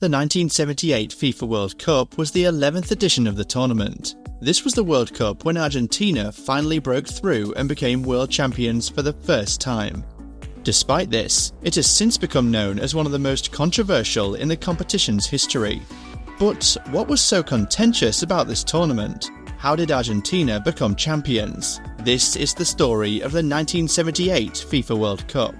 The 1978 FIFA World Cup was the 11th edition of the tournament. This was the World Cup when Argentina finally broke through and became world champions for the first time. Despite this, it has since become known as one of the most controversial in the competition's history. But what was so contentious about this tournament? How did Argentina become champions? This is the story of the 1978 FIFA World Cup.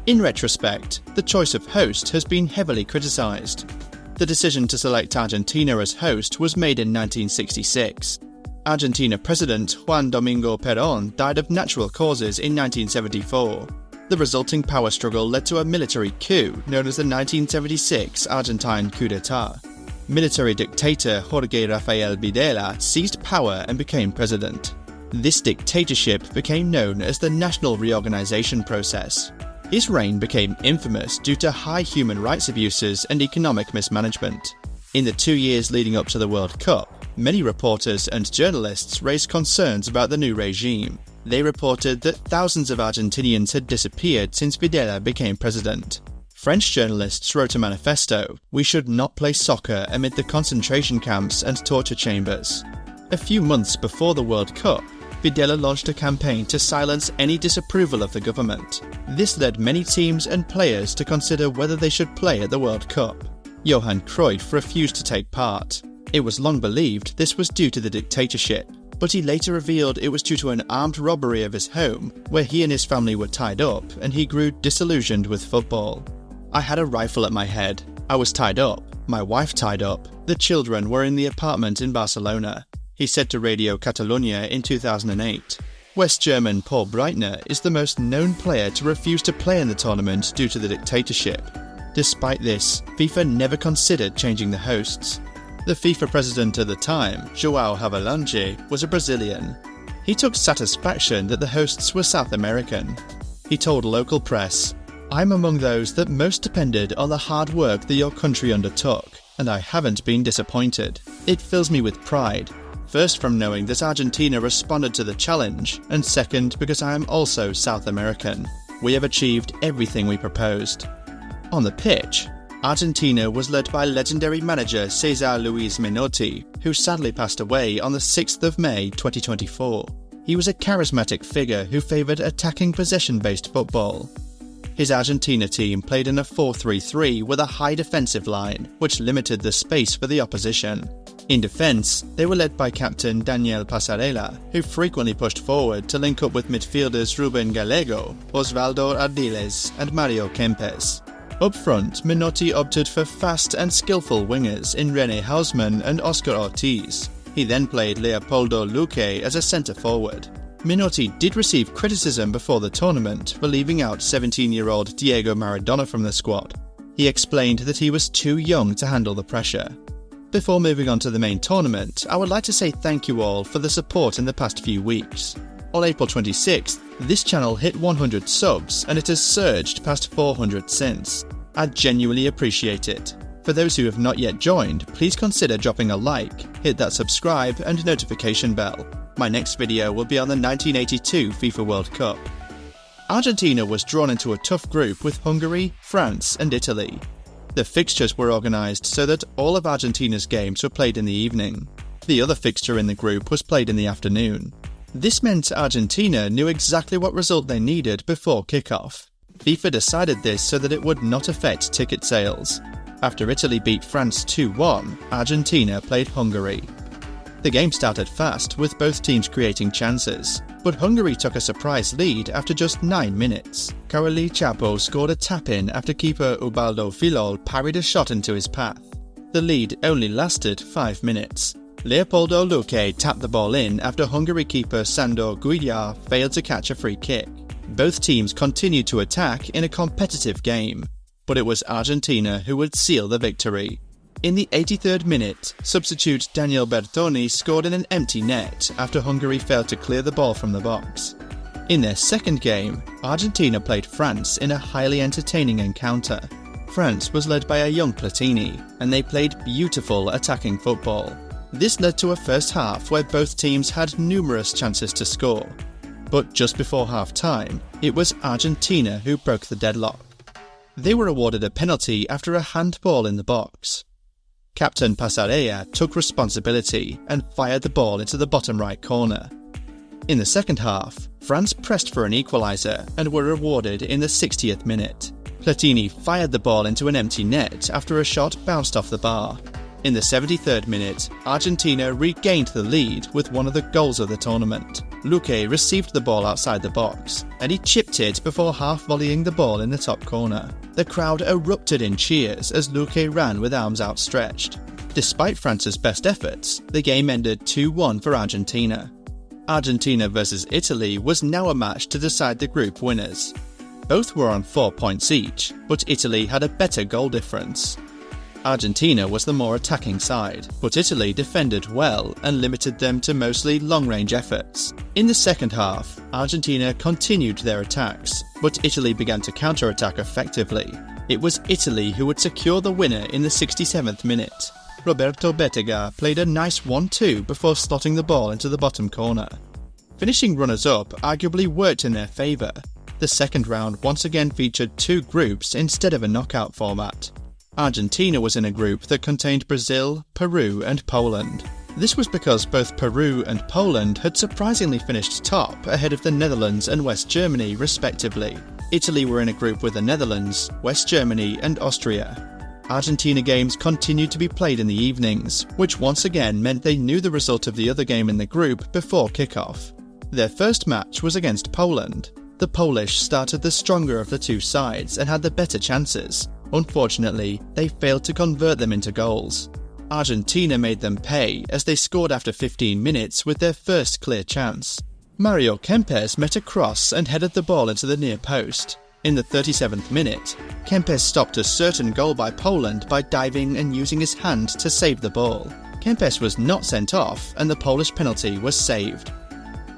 In retrospect, the choice of host has been heavily criticised. The decision to select Argentina as host was made in 1966. Argentina President Juan Domingo Perón died of natural causes in 1974. The resulting power struggle led to a military coup known as the 1976 Argentine coup d'etat. Military dictator Jorge Rafael Videla seized power and became president. This dictatorship became known as the National Reorganization Process. His reign became infamous due to high human rights abuses and economic mismanagement. In the 2 years leading up to the World Cup, many reporters and journalists raised concerns about the new regime. They reported that thousands of Argentinians had disappeared since Videla became president. French journalists wrote a manifesto: "We should not play soccer amid the concentration camps and torture chambers." A few months before the World Cup, Videla launched a campaign to silence any disapproval of the government. This led many teams and players to consider whether they should play at the World Cup. Johan Cruyff refused to take part. It was long believed this was due to the dictatorship, but he later revealed it was due to an armed robbery of his home, where he and his family were tied up, and he grew disillusioned with football. "I had a rifle at my head. I was tied up. My wife tied up. The children were in the apartment in Barcelona," he said to Radio Catalunya in 2008. West German Paul Breitner is the most known player to refuse to play in the tournament due to the dictatorship. Despite this, FIFA never considered changing the hosts. The FIFA president at the time, João Havelange, was a Brazilian. He took satisfaction that the hosts were South American. He told local press, "I'm among those that most depended on the hard work that your country undertook, and I haven't been disappointed. It fills me with pride. First from knowing that Argentina responded to the challenge, and second because I am also South American. We have achieved everything we proposed." On the pitch, Argentina was led by legendary manager César Luis Menotti, who sadly passed away on the 6th of May 2024. He was a charismatic figure who favoured attacking possession-based football. His Argentina team played in a 4-3-3 with a high defensive line, which limited the space for the opposition. In defence, they were led by captain Daniel Passarella, who frequently pushed forward to link up with midfielders Rubén Gallego, Osvaldo Ardiles and Mario Kempes. Up front, Menotti opted for fast and skillful wingers in René Hausmann and Oscar Ortiz. He then played Leopoldo Luque as a centre-forward. Menotti did receive criticism before the tournament for leaving out 17-year-old Diego Maradona from the squad. He explained that he was too young to handle the pressure. Before moving on to the main tournament, I would like to say thank you all for the support in the past few weeks. On April 26th, this channel hit 100 subs and it has surged past 400 since. I genuinely appreciate it. For those who have not yet joined, please consider dropping a like, hit that subscribe and notification bell. My next video will be on the 1982 FIFA World Cup. Argentina was drawn into a tough group with Hungary, France and Italy. The fixtures were organised so that all of Argentina's games were played in the evening. The other fixture in the group was played in the afternoon. This meant Argentina knew exactly what result they needed before kickoff. FIFA decided this so that it would not affect ticket sales. After Italy beat France 2-1, Argentina played Hungary. The game started fast, with both teams creating chances, but Hungary took a surprise lead after just 9 minutes. 𝐾𝐨 𝐵𝐵 scored a tap-in after keeper Ubaldo Filol parried a shot into his path. The lead only lasted 5 minutes. Leopoldo Luque tapped the ball in after Hungary keeper Sándor Gulyás failed to catch a free kick. Both teams continued to attack in a competitive game, but it was Argentina who would seal the victory. In the 83rd minute, substitute Daniel Bertoni scored in an empty net after Hungary failed to clear the ball from the box. In their second game, Argentina played France in a highly entertaining encounter. France was led by a young Platini, and they played beautiful attacking football. This led to a first half where both teams had numerous chances to score. But just before half-time, it was Argentina who broke the deadlock. They were awarded a penalty after a handball in the box. Captain Passarella took responsibility and fired the ball into the bottom right corner. In the second half, France pressed for an equaliser and were rewarded in the 60th minute. Platini fired the ball into an empty net after a shot bounced off the bar. In the 73rd minute, Argentina regained the lead with one of the goals of the tournament. 𝐿𝐵 received the ball outside the box, and he chipped it before half-volleying the ball in the top corner. The crowd erupted in cheers as 𝐿𝐵 ran with arms outstretched. Despite France's best efforts, the game ended 2-1 for Argentina. Argentina versus Italy was now a match to decide the group winners. Both were on 4 points each, but Italy had a better goal difference. Argentina was the more attacking side, but Italy defended well and limited them to mostly long-range efforts. In the second half, Argentina continued their attacks, but Italy began to counter-attack effectively. It was Italy who would secure the winner in the 67th minute. Roberto Bettega played a nice 1-2 before slotting the ball into the bottom corner. Finishing runners-up arguably worked in their favour. The second round once again featured two groups instead of a knockout format. Argentina was in a group that contained Brazil, Peru and Poland. This was because both Peru and Poland had surprisingly finished top ahead of the Netherlands and West Germany respectively. Italy were in a group with the Netherlands, West Germany and Austria. Argentina games continued to be played in the evenings, which once again meant they knew the result of the other game in the group before kickoff. Their first match was against Poland. The Polish started the stronger of the two sides and had the better chances. Unfortunately, they failed to convert them into goals. Argentina made them pay as they scored after 15 minutes with their first clear chance. Mario Kempes met a cross and headed the ball into the near post. In the 37th minute, Kempes stopped a certain goal by Poland by diving and using his hand to save the ball. Kempes was not sent off and the Polish penalty was saved.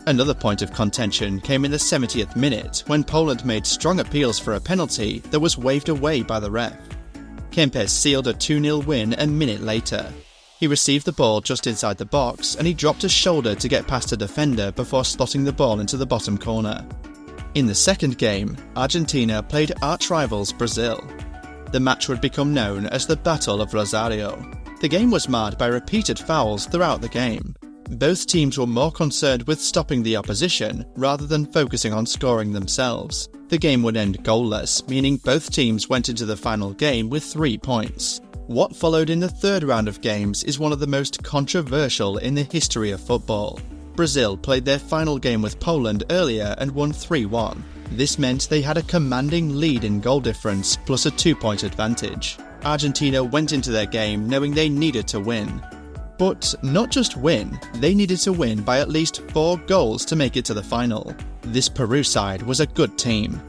Another point of contention came in the 70th minute when Poland made strong appeals for a penalty that was waved away by the ref. Kempes sealed a 2-0 win a minute later. He received the ball just inside the box and he dropped his shoulder to get past a defender before slotting the ball into the bottom corner. In the second game, Argentina played arch-rivals Brazil. The match would become known as the Battle of Rosario. The game was marred by repeated fouls throughout the game. Both teams were more concerned with stopping the opposition rather than focusing on scoring themselves. The game would end goalless, meaning both teams went into the final game with 3 points. What followed in the third round of games is one of the most controversial in the history of football. Brazil played their final game with Poland earlier and won 3-1. This meant they had a commanding lead in goal difference plus a 2-point advantage. Argentina went into their game knowing they needed to win. But not just win, they needed to win by at least 4 goals to make it to the final. This Peru side was a good team.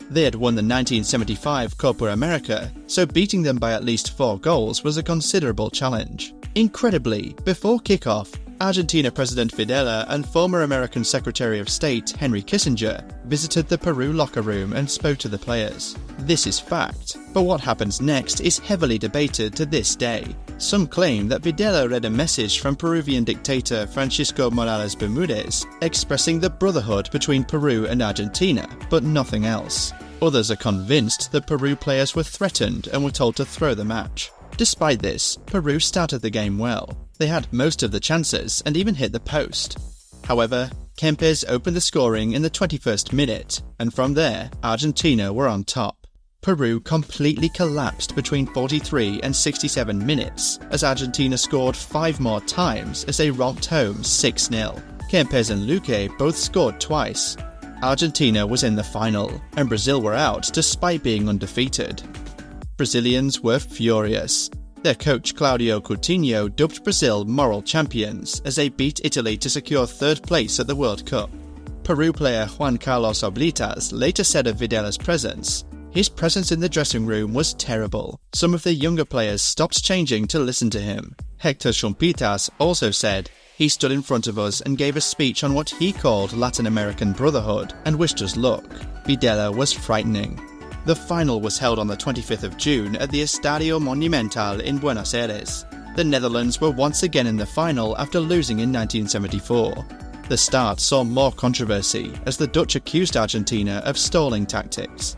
They had won the 1975 Copa America, so beating them by at least 4 goals was a considerable challenge. Incredibly, before kickoff, Argentina President Videla and former American Secretary of State Henry Kissinger visited the Peru locker room and spoke to the players. This is fact, but what happens next is heavily debated to this day. Some claim that Videla read a message from Peruvian dictator Francisco Morales Bermudez expressing the brotherhood between Peru and Argentina, but nothing else. Others are convinced that Peru players were threatened and were told to throw the match. Despite this, Peru started the game well. They had most of the chances and even hit the post. However, Kempes opened the scoring in the 21st minute, and from there, Argentina were on top. Peru completely collapsed between 43 and 67 minutes as Argentina scored 5 more times as they romped home 6-0. Kempes and 𝐿𝐵 both scored twice. Argentina was in the final, and Brazil were out despite being undefeated. Brazilians were furious. Their coach Cláudio Coutinho dubbed Brazil moral champions as they beat Italy to secure 3rd place at the World Cup. Peru player Juan Carlos Oblitas later said of Videla's presence, "His presence in the dressing room was terrible. Some of the younger players stopped changing to listen to him." Héctor Chumpitas also said, "He stood in front of us and gave a speech on what he called Latin American brotherhood and wished us luck." Videla was frightening. The final was held on the 25th of June at the Estadio Monumental in Buenos Aires. The Netherlands were once again in the final after losing in 1974. The start saw more controversy as the Dutch accused Argentina of stalling tactics.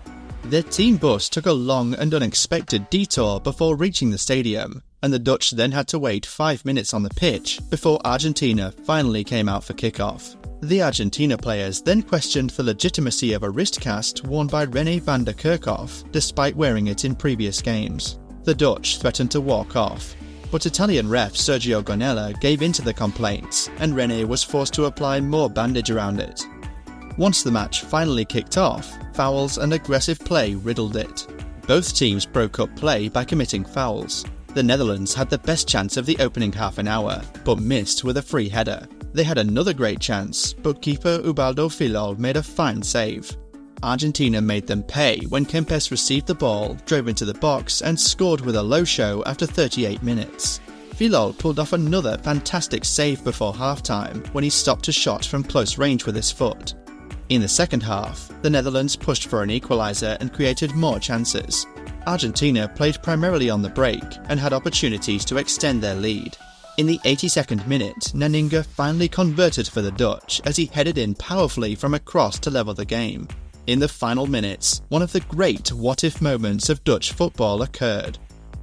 Their team bus took a long and unexpected detour before reaching the stadium, and the Dutch then had to wait 5 minutes on the pitch before Argentina finally came out for kickoff. The Argentina players then questioned the legitimacy of a wrist cast worn by René van der Kerkhoff despite wearing it in previous games. The Dutch threatened to walk off, but Italian ref Sergio Gonella gave in to the complaints and René was forced to apply more bandage around it. Once the match finally kicked off, fouls and aggressive play riddled it. Both teams broke up play by committing fouls. The Netherlands had the best chance of the opening half an hour, but missed with a free header. They had another great chance, but keeper Ubaldo Filol made a fine save. Argentina made them pay when Kempes received the ball, drove into the box and scored with a low show after 38 minutes. Filol pulled off another fantastic save before halftime when he stopped a shot from close range with his foot. In the second half, the Netherlands pushed for an equaliser and created more chances. Argentina played primarily on the break and had opportunities to extend their lead. In the 82nd minute, 𝐵𝐵𝐵𝐵 finally converted for the Dutch as he headed in powerfully from a cross to level the game. In the final minutes, one of the great what-if moments of Dutch football occurred.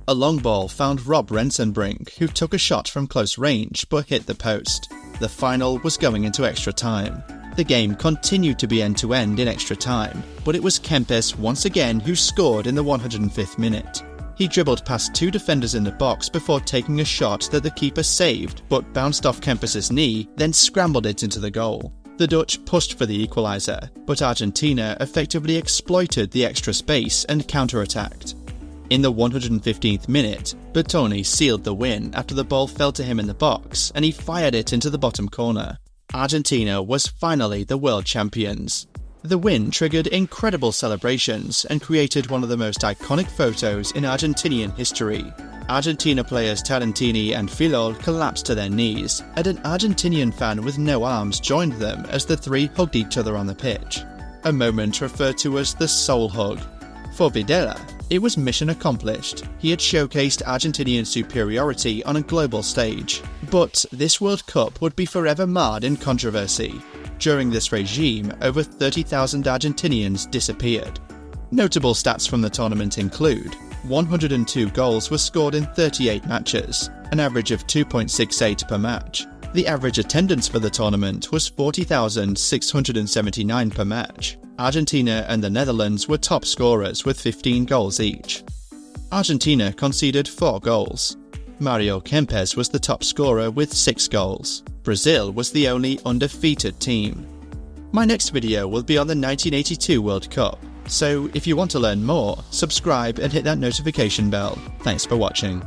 A long ball found Rob Rensenbrink, who took a shot from close range but hit the post. The final was going into extra time. The game continued to be end-to-end in extra time, but it was Kempes once again who scored in the 105th minute. He dribbled past two defenders in the box before taking a shot that the keeper saved but bounced off Kempes' knee, then scrambled it into the goal. The Dutch pushed for the equaliser, but Argentina effectively exploited the extra space and counter-attacked. In the 115th minute, Bertoni sealed the win after the ball fell to him in the box and he fired it into the bottom corner. Argentina was finally the world champions. The win triggered incredible celebrations and created one of the most iconic photos in Argentinian history. Argentina players Tarantini and Filol collapsed to their knees, and an Argentinian fan with no arms joined them as the three hugged each other on the pitch. A moment referred to as the soul hug. For Videla, it was mission accomplished. He had showcased Argentinian superiority on a global stage. But this World Cup would be forever marred in controversy. During this regime, over 30,000 Argentinians disappeared. Notable stats from the tournament include 102 goals were scored in 38 matches, an average of 2.68 per match. The average attendance for the tournament was 40,679 per match. Argentina and the Netherlands were top scorers with 15 goals each. Argentina conceded 4 goals. Mario Kempes was the top scorer with 6 goals. Brazil was the only undefeated team. My next video will be on the 1982 World Cup, so if you want to learn more, subscribe and hit that notification bell. Thanks for watching.